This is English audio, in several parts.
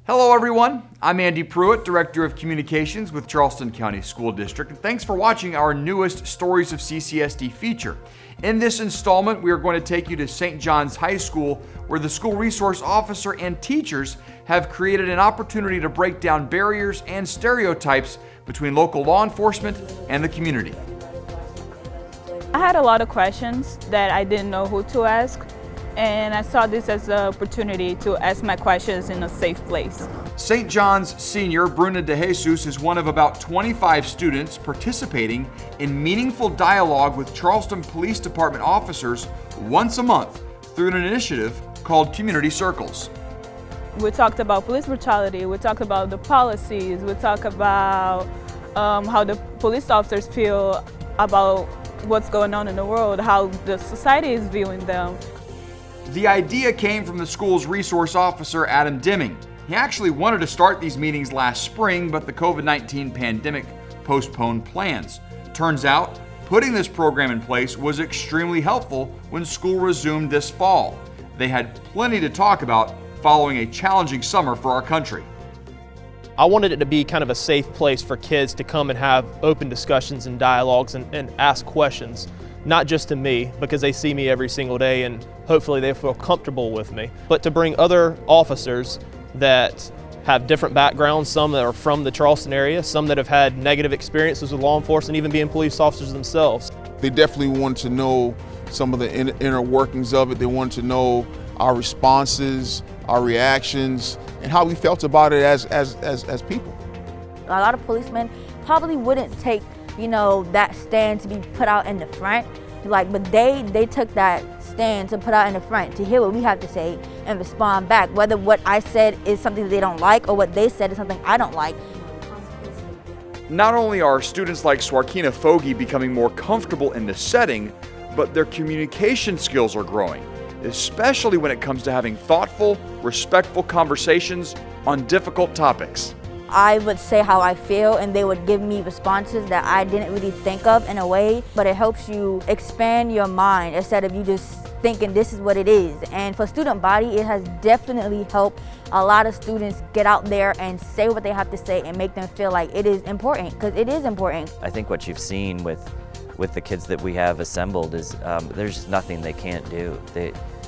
Hello everyone, I'm Andy Pruitt, Director of Communications with Charleston County School District, and thanks for watching our newest Stories of CCSD feature. In this installment, we are going to take you to St. John's High School, where the school resource officer and teachers have created an opportunity to break down barriers and stereotypes between local law enforcement and the community. I had a lot of questions that I didn't know who to ask, and I saw this as an opportunity to ask my questions in a safe place. St. John's senior Bruna De Jesus is one of about 25 students participating in meaningful dialogue with Charleston Police Department officers once a month through an initiative called Community Circles. We talked about police brutality, we talked about the policies, we talked about how the police officers feel about what's going on in the world, how the society is viewing them. The idea came from the school's resource officer, Adam Deming. He actually wanted to start these meetings last spring, but the COVID-19 pandemic postponed plans. Turns out, putting this program in place was extremely helpful when school resumed this fall. They had plenty to talk about following a challenging summer for our country. I wanted it to be kind of a safe place for kids to come and have open discussions and dialogues and ask questions. Not just to me, because they see me every single day and hopefully they feel comfortable with me, but to bring other officers that have different backgrounds, some that are from the Charleston area, some that have had negative experiences with law enforcement, even being police officers themselves. They definitely want to know some of the inner workings of it. They want to know our responses, our reactions, and how we felt about it as people. A lot of policemen probably wouldn't take that stand to be put out in the front, but they took that stand to put out in the front to hear what we have to say and respond back, whether what I said is something they don't like or what they said is something I don't like. Not only are students like Swarkina Fogi becoming more comfortable in the setting, but their communication skills are growing, especially when it comes to having thoughtful, respectful conversations on difficult topics. I would say how I feel and they would give me responses that I didn't really think of in a way, but it helps you expand your mind instead of you just thinking this is what it is. And for student body, it has definitely helped a lot of students get out there and say what they have to say and make them feel like it is important, because it is important. I think what you've seen with the kids that we have assembled is there's nothing they can't do.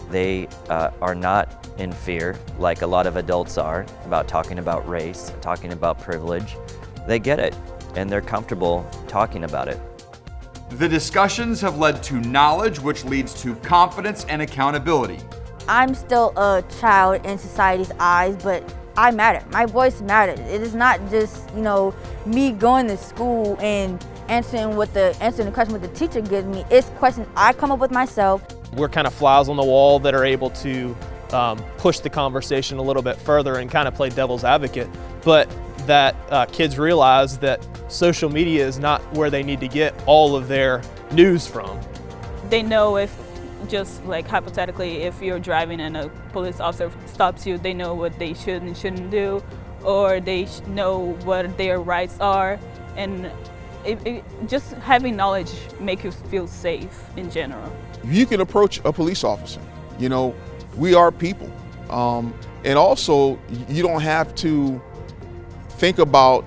They are not in fear like a lot of adults are about talking about race, talking about privilege. They get it and they're comfortable talking about it. The discussions have led to knowledge, which leads to confidence and accountability. I'm still a child in society's eyes, but I matter. My voice matters. It is not just, me going to school and answering the question what the teacher gives me. It's questions I come up with myself. We're kind of flies on the wall that are able to push the conversation a little bit further and kind of play devil's advocate, but that kids realize that social media is not where they need to get all of their news from. They know if, just like hypothetically, if you're driving and a police officer stops you, they know what they should and shouldn't do, or they know what their rights are, and just having knowledge makes you feel safe in general. You can approach a police officer. We are people. And also, you don't have to think about,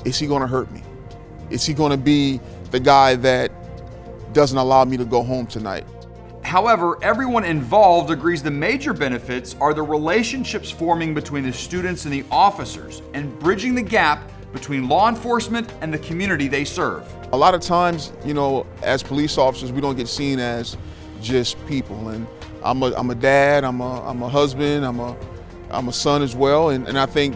is he gonna hurt me? Is he gonna be the guy that doesn't allow me to go home tonight? However, everyone involved agrees the major benefits are the relationships forming between the students and the officers and bridging the gap between law enforcement and the community they serve. A lot of times, as police officers, we don't get seen as just people. And I'm a dad, I'm a husband, I'm a son as well. And I think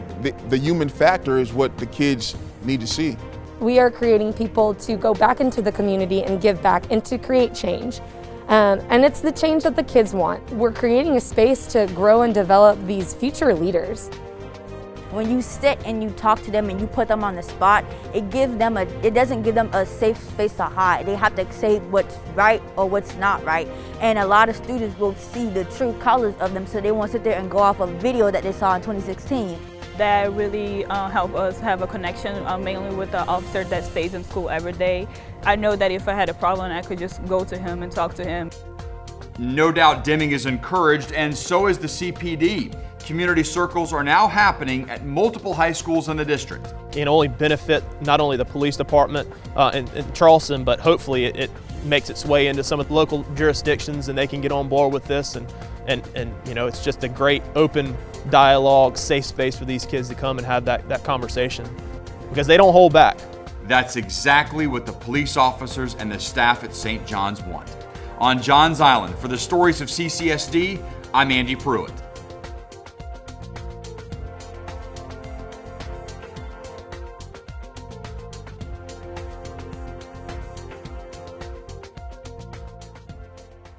the human factor is what the kids need to see. We are creating people to go back into the community and give back and to create change. And it's the change that the kids want. We're creating a space to grow and develop these future leaders. When you sit and you talk to them and you put them on the spot, it doesn't give them a safe space to hide. They have to say what's right or what's not right. And a lot of students will see the true colors of them, so they won't sit there and go off a video that they saw in 2016. That really helped us have a connection, mainly with the officer that stays in school every day. I know that if I had a problem, I could just go to him and talk to him. No doubt Deming is encouraged, and so is the CPD. community circles are now happening at multiple high schools in the district. Can only benefit not only the police department in Charleston, but hopefully it makes its way into some of the local jurisdictions and they can get on board with this. And you know, it's just a great open dialogue, safe space for these kids to come and have that conversation, because they don't hold back. That's exactly what the police officers and the staff at St. John's want. On Johns Island, for the Stories of CCSD, I'm Andy Pruitt.